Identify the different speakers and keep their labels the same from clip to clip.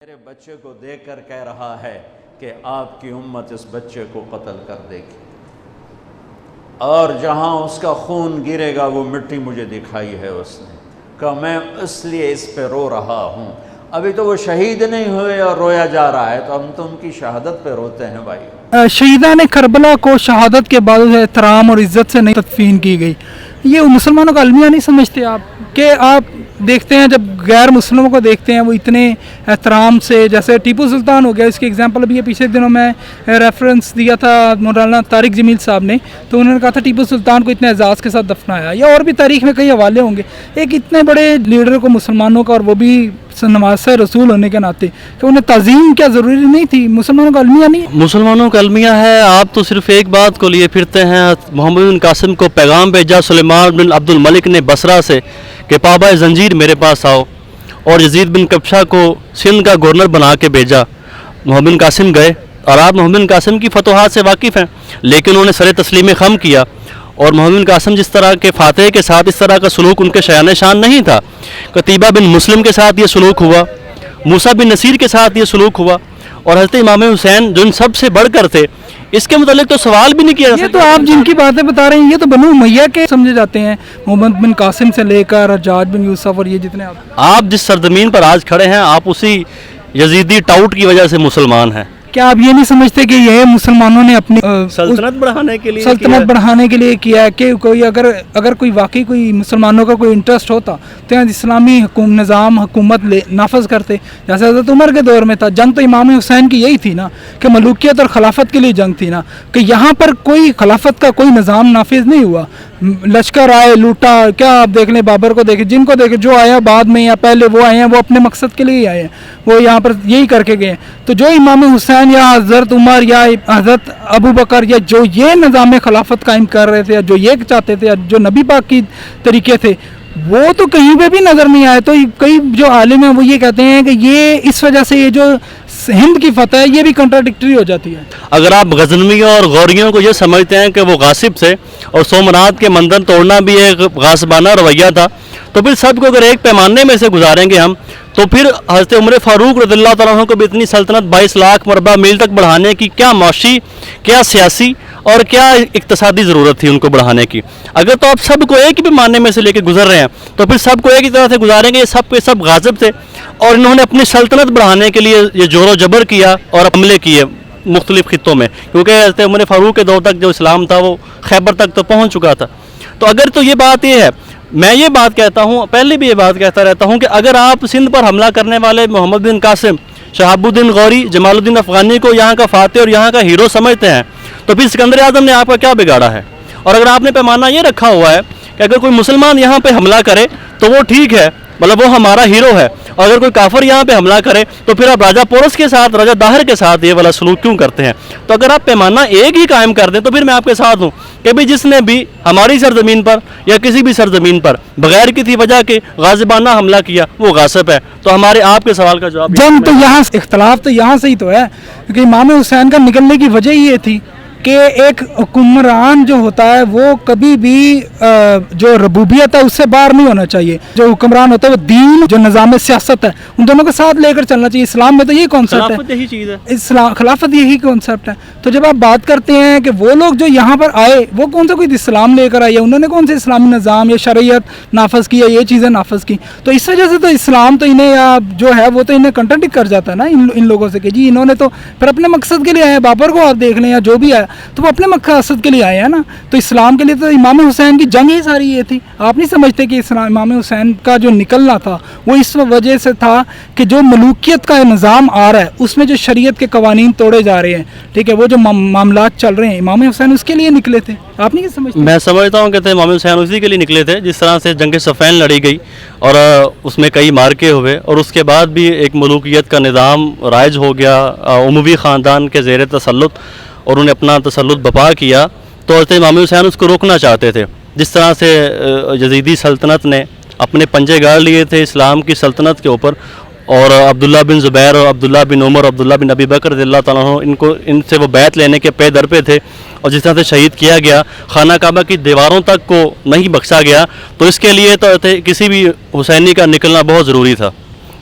Speaker 1: میرے بچے کو دیکھ کر کہہ رہا ہے کہ آپ کی امت اس بچے کو قتل کر دے گی، اور جہاں اس کا خون گرے گا وہ مٹی مجھے دکھائی ہے اس نے، کہ میں اس لیے اس پہ رو رہا ہوں۔ ابھی تو وہ شہید نہیں ہوئے اور رویا جا رہا ہے، تو ہم تو ان کی شہادت پہ روتے ہیں بھائی۔
Speaker 2: شہیدان کربلا کو شہادت کے بعد احترام اور عزت سے نہیں تدفین کی گئی، یہ مسلمانوں کا المیہ نہیں سمجھتے آپ؟ کہ آپ دیکھتے ہیں جب غیر مسلموں کو دیکھتے ہیں وہ اتنے احترام سے، جیسے ٹیپو سلطان ہو گیا، اس کی ایگزامپل ابھی پچھلے دنوں میں ریفرنس دیا تھا مولانا طارق جمیل صاحب نے، تو انہوں نے کہا تھا ٹیپو سلطان کو اتنے اعزاز کے ساتھ دفنایا، یا اور بھی تاریخ میں کئی حوالے ہوں گے۔ ایک اتنے بڑے لیڈر کو مسلمانوں کا، اور وہ بھی نماز رسول ہونے کے ناطے، کہ انہیں تعظیم کیا ضروری نہیں تھی؟ مسلمانوں کا المیہ نہیں؟
Speaker 3: مسلمانوں کا المیہ ہے۔ آپ تو صرف ایک بات کو لیے پھرتے ہیں۔ محمد بن قاسم کو پیغام بھیجا سلیمان بن عبد الملک نے بصرہ سے کہ پابہ زنجیر میرے پاس آؤ، اور یزید بن کبشہ کو سندھ کا گورنر بنا کے بھیجا۔ محمد بن قاسم گئے، اور آپ محمد بن قاسم کی فتوحات سے واقف ہیں، لیکن انہوں نے سر تسلیم خم کیا، اور محمد بن قاسم جس طرح کے فاتح کے ساتھ اس طرح کا سلوک ان کے شایان شان نہیں تھا۔ قتیبہ بن مسلم کے ساتھ یہ سلوک ہوا، موسیٰ بن نصیر کے ساتھ یہ سلوک ہوا، اور حضرت امام حسین جو ان سب سے بڑھ کر تھے، اس کے متعلق تو سوال بھی نہیں کیا جا سکتا۔
Speaker 2: یہ تو آپ جن کی باتیں بتا رہے ہیں یہ تو بنو امیہ کے سمجھے جاتے ہیں، محمد بن قاسم سے لے کر حجاج بن یوسف، اور یہ جتنے
Speaker 3: آپ جس سرزمین پر آج کھڑے ہیں، آپ اسی یزیدی ٹاؤٹ کی وجہ سے مسلمان ہیں۔
Speaker 2: کیا آپ یہ نہیں سمجھتے کہ یہ مسلمانوں نے اپنی
Speaker 3: سلطنت بڑھانے کے لیے
Speaker 2: کیا ہے کہ کوئی اگر کوئی واقعی کوئی مسلمانوں کا کوئی انٹرسٹ ہوتا تو اسلامی نظام حکومت نافذ کرتے، جیسے حضرت عمر کے دور میں تھا۔ جنگ تو امام حسین کی یہی تھی نا، کہ ملوکیت اور خلافت کے لیے جنگ تھی نا، کہ یہاں پر کوئی خلافت کا کوئی نظام نافذ نہیں ہوا، لشکر آئے لوٹا۔ کیا آپ دیکھ لیں بابر کو دیکھیں، جن کو دیکھیں، جو آیا بعد میں یا پہلے وہ آئے ہیں، وہ اپنے مقصد کے لیے آئے ہیں، وہ یہاں پر یہی کر کے گئے ہیں۔ تو جو امام حسین یا حضرت عمر یا حضرت ابو بکر یا جو یہ نظام خلافت قائم کر رہے تھے، جو یہ چاہتے تھے، جو نبی پاک کی طریقے تھے، وہ تو کہیں پہ بھی نظر نہیں آئے۔ تو کئی جو عالم ہیں وہ یہ کہتے ہیں کہ یہ اس وجہ سے یہ جو ہند کی فتح ہے یہ بھی کنٹراڈکٹری ہو جاتی ہے۔
Speaker 3: اگر آپ غزنویوں اور غوریوں کو یہ سمجھتے ہیں کہ وہ غاصب تھے اور سومنات کے مندر توڑنا بھی ایک غاصبانہ رویہ تھا، تو پھر سب کو اگر ایک پیمانے میں سے گزاریں گے ہم، تو پھر حضرت عمر فاروق رضی اللہ تعالیٰ عنہ کو بھی اتنی سلطنت 22 لاکھ مربع میل تک بڑھانے کی کیا معاشی، کیا سیاسی اور کیا اقتصادی ضرورت تھی ان کو بڑھانے کی؟ اگر تو آپ سب کو ایک ہی پیمانے میں سے لے کے گزر رہے ہیں، تو پھر سب کو ایک ہی طرح سے گزاریں گے۔ یہ سب کے سب غاصب تھے، اور انہوں نے اپنی سلطنت بڑھانے کے لیے یہ زور و جبر کیا اور حملے کیے مختلف خطوں میں، کیونکہ حضرت عمر فاروق کے دور تک جو اسلام تھا وہ خیبر تک تو پہنچ چکا تھا۔ تو اگر تو یہ بات یہ ہے، میں یہ بات کہتا ہوں، پہلے بھی یہ بات کہتا رہتا ہوں، کہ اگر آپ سندھ پر حملہ کرنے والے محمد بن قاسم، شہاب الدین غوری، جمال الدین افغانی کو یہاں کا فاتح اور یہاں کا ہیرو سمجھتے ہیں، تو پھر سکندر اعظم نے آپ کا کیا بگاڑا ہے؟ اور اگر آپ نے پیمانہ یہ رکھا ہوا ہے کہ اگر کوئی مسلمان یہاں پہ حملہ کرے تو وہ ٹھیک ہے، مطلب وہ ہمارا ہیرو ہے، اور اگر کوئی کافر یہاں پہ حملہ کرے تو پھر آپ راجہ پورس کے ساتھ، راجہ داہر کے ساتھ یہ والا سلوک کیوں کرتے ہیں؟ تو اگر آپ پیمانہ ایک ہی قائم کر دیں تو پھر میں آپ کے ساتھ ہوں کہ بھی جس نے بھی ہماری سرزمین پر یا کسی بھی سرزمین پر بغیر کسی وجہ کے غاصبانہ حملہ کیا وہ غاصب ہے۔ تو ہمارے آپ کے سوال کا جواب
Speaker 2: جنگ تو یہاں اختلاف تو یہاں سے ہی تو ہے، کیونکہ امام حسین کا نکلنے کی وجہ یہ تھی کہ ایک حکمران جو ہوتا ہے وہ کبھی بھی جو ربوبیت ہے اس سے باہر نہیں ہونا چاہیے۔ جو حکمران ہوتا ہے وہ دین، جو نظام سیاست ہے، ان دونوں کو ساتھ لے کر چلنا چاہیے۔ اسلام میں تو یہی کانسیپٹ ہے،
Speaker 3: یہی چیز ہے،
Speaker 2: خلافت یہی کانسیپٹ ہے۔ تو جب آپ بات کرتے ہیں کہ وہ لوگ جو یہاں پر آئے وہ کون سا کوئی اسلام لے کر آئے، انہوں نے کون سے اسلامی نظام یا شریعت نافذ کی، یہ چیزیں نافذ کی، تو اس وجہ سے تو اسلام تو انہیں یا جو ہے وہ تو انہیں کنٹرڈکٹ کر جاتا ہے نا ان لوگوں سے، کہ جی انہوں نے تو پھر اپنے مقصد کے لیے آئے۔ بابر کو آپ دیکھ لیں یا جو بھی ہے تو وہ اپنے مقصد کے لیے آئے ہیں نا۔ تو اسلام کے لیے تو امام حسین کی جنگ ہی ساری یہ تھی۔ آپ نہیں سمجھتے کہ امام حسین کا جو نکلنا تھا وہ اس وجہ سے تھا کہ جو ملوکیت کا نظام آ رہا ہے اس میں جو شریعت کے قوانین توڑے جا رہے ہیں، ٹھیک ہے، وہ جو معاملات چل رہے ہیں، امام حسین اس کے لیے نکلے تھے؟ آپ نہیں سمجھتے؟
Speaker 3: میں سمجھتا ہوں کہ امام حسین اسی کے لیے نکلے تھے، جس طرح سے جنگ صفین لڑی گئی اور اس میں کئی مارکے ہوئے، اور اس کے بعد بھی ایک ملوکیت کا نظام رائج ہو گیا اموی خاندان کے زیر تسلط، اور انہیں اپنا تسلط بپا کیا، تو حضرت امام حسین اس کو روکنا چاہتے تھے۔ جس طرح سے یزیدی سلطنت نے اپنے پنجے گاڑ لیے تھے اسلام کی سلطنت کے اوپر، اور عبداللہ بن زبیر اور عبداللہ بن عمر، عبداللہ بن ابی بکر رضی اللہ تعالیٰ عنہ ان سے وہ بیعت لینے کے پے در پہ تھے، اور جس طرح سے شہید کیا گیا، خانہ کعبہ کی دیواروں تک کو نہیں بخشا گیا، تو اس کے لیے تو کسی بھی حسینی کا نکلنا بہت ضروری تھا،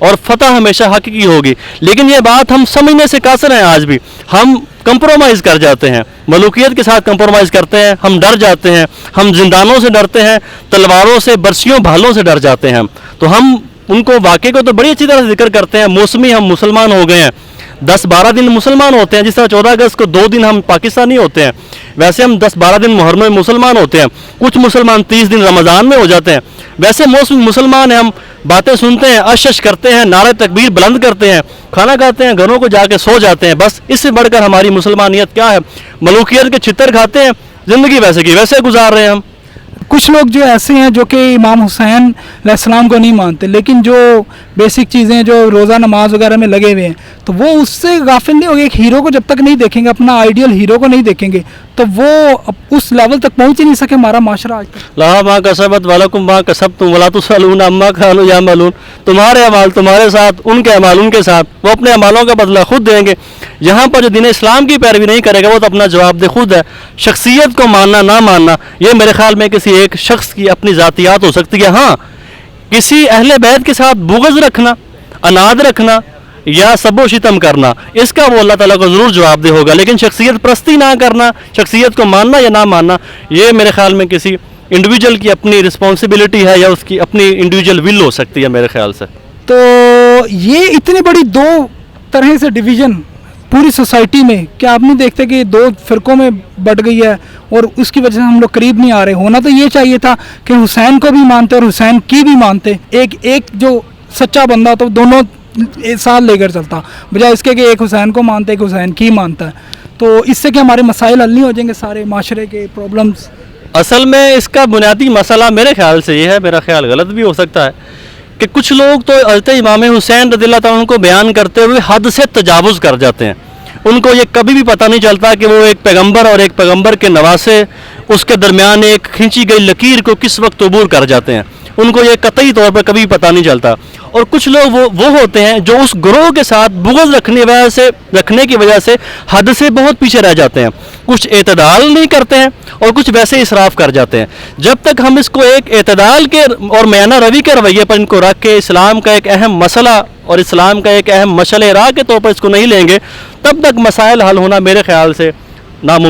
Speaker 3: اور فتح ہمیشہ حق کی ہوگی. لیکن یہ بات ہم سمجھنے سے قاصر ہیں. آج بھی ہم کمپرومائز کر جاتے ہیں, ملوکیت کے ساتھ کمپرومائز کرتے ہیں, ہم ڈر جاتے ہیں, ہم زندانوں سے ڈرتے ہیں, تلواروں سے, برسیوں, بھالوں سے ڈر جاتے ہیں. تو ہم ان کو واقعے کو تو بڑی اچھی طرح سے ذکر کرتے ہیں. موسمی ہم مسلمان ہو گئے ہیں, 10-12 دن مسلمان ہوتے ہیں, جس طرح 14 اگست کو 2 دن ہم پاکستانی ہوتے ہیں, ویسے ہم 10-12 دن محرم میں مسلمان ہوتے ہیں. کچھ مسلمان 30 دن رمضان میں ہو جاتے ہیں. ویسے موسمی مسلمان ہیں, ہم باتیں سنتے ہیں, اشش کرتے ہیں, نعرہ تکبیر بلند کرتے ہیں, کھانا کھاتے ہیں, گھروں کو جا کے سو جاتے ہیں. بس اس سے بڑھ کر ہماری مسلمانیت کیا ہے؟ ملوکیت کے چھتر کھاتے ہیں, زندگی ویسے کی ویسے گزار رہے ہیں ہم.
Speaker 2: کچھ لوگ جو ایسے ہیں جو کہ امام حسین علیہ السلام کو نہیں مانتے, لیکن جو بیسک چیزیں جو روزہ نماز وغیرہ میں لگے ہوئے ہیں, تو وہ اس سے غافل نہیں ہوگے. ایک ہیرو کو جب تک نہیں دیکھیں گے, اپنا آئیڈیل ہیرو کو نہیں دیکھیں گے, تو وہ اس لیول تک پہنچ ہی نہیں سکے ہمارا معاشرہ آج تک.
Speaker 3: لا ما کسبت ولکم ما کسبتم ولا تسألون عما كانوا يعملون. تمہارے اعمال تمہارے ساتھ, ان کے اعمال ان کے ساتھ, وہ اپنے اعمالوں کا بدلہ خود دیں گے. یہاں پر جو دین اسلام کی پیروی نہیں کرے گا وہ تو اپنا جواب دہ خود ہے. شخصیت کو ماننا نہ ماننا یہ میرے خیال میں کسی ایک شخص کی اپنی ذاتیات ہو سکتی ہے. ہاں, کسی اہل بیت کے ساتھ بغض رکھنا, اناد رکھنا یا سب و شتم کرنا, اس کا وہ اللہ تعالیٰ کو ضرور جواب دہ ہوگا. لیکن شخصیت پرستی نہ کرنا, شخصیت کو ماننا یا نہ ماننا, یہ میرے خیال میں کسی انڈیویجول کی اپنی رسپانسبلٹی ہے یا اس کی اپنی انڈیویجول ول ہو سکتی ہے میرے خیال سے.
Speaker 2: تو یہ اتنی بڑی دو طرح سے ڈویژن پوری سوسائٹی میں, کیا آپ نہیں دیکھتے کہ 2 فرقوں میں بٹ گئی ہے, اور اس کی وجہ سے ہم لوگ قریب نہیں آ رہے. ہونا تو یہ چاہیے تھا کہ حسین کو بھی مانتے اور حسین کی بھی مانتے. ایک جو سچا بندہ تو دونوں ساتھ لے کر چلتا, بجائے اس کے کہ ایک حسین کو مانتے ایک حسین کی مانتا ہے. تو اس سے کہ ہمارے مسائل حل نہیں ہو جائیں گے, سارے معاشرے کے پرابلمس.
Speaker 3: اصل میں اس کا بنیادی مسئلہ میرے خیال سے یہ ہے, میرا خیال غلط بھی ہو سکتا ہے, کہ کچھ لوگ تو حضرت امام حسین رضی اللہ تعالیٰ عنہ کو بیان کرتے ہوئے حد سے تجاوز کر جاتے ہیں. ان کو یہ کبھی بھی پتہ نہیں چلتا کہ وہ ایک پیغمبر اور ایک پیغمبر کے نواسے, اس کے درمیان ایک کھینچی گئی لکیر کو کس وقت عبور کر جاتے ہیں. ان کو یہ قطعی طور پر کبھی پتہ نہیں چلتا. اور کچھ لوگ وہ ہوتے ہیں جو اس گروہ کے ساتھ بغض رکھنے کی وجہ سے حد سے بہت پیچھے رہ جاتے ہیں. کچھ اعتدال نہیں کرتے ہیں اور کچھ ویسے اسراف کر جاتے ہیں. جب تک ہم اس کو ایک اعتدال کے اور میانہ روی کے رویے پر ان کو رکھ کے اسلام کا ایک اہم مسئلہ اور اسلام کا ایک اہم مشعل راہ کے طور پر اس کو نہیں لیں گے, تب تک مسائل حل ہونا میرے خیال سے ناممکن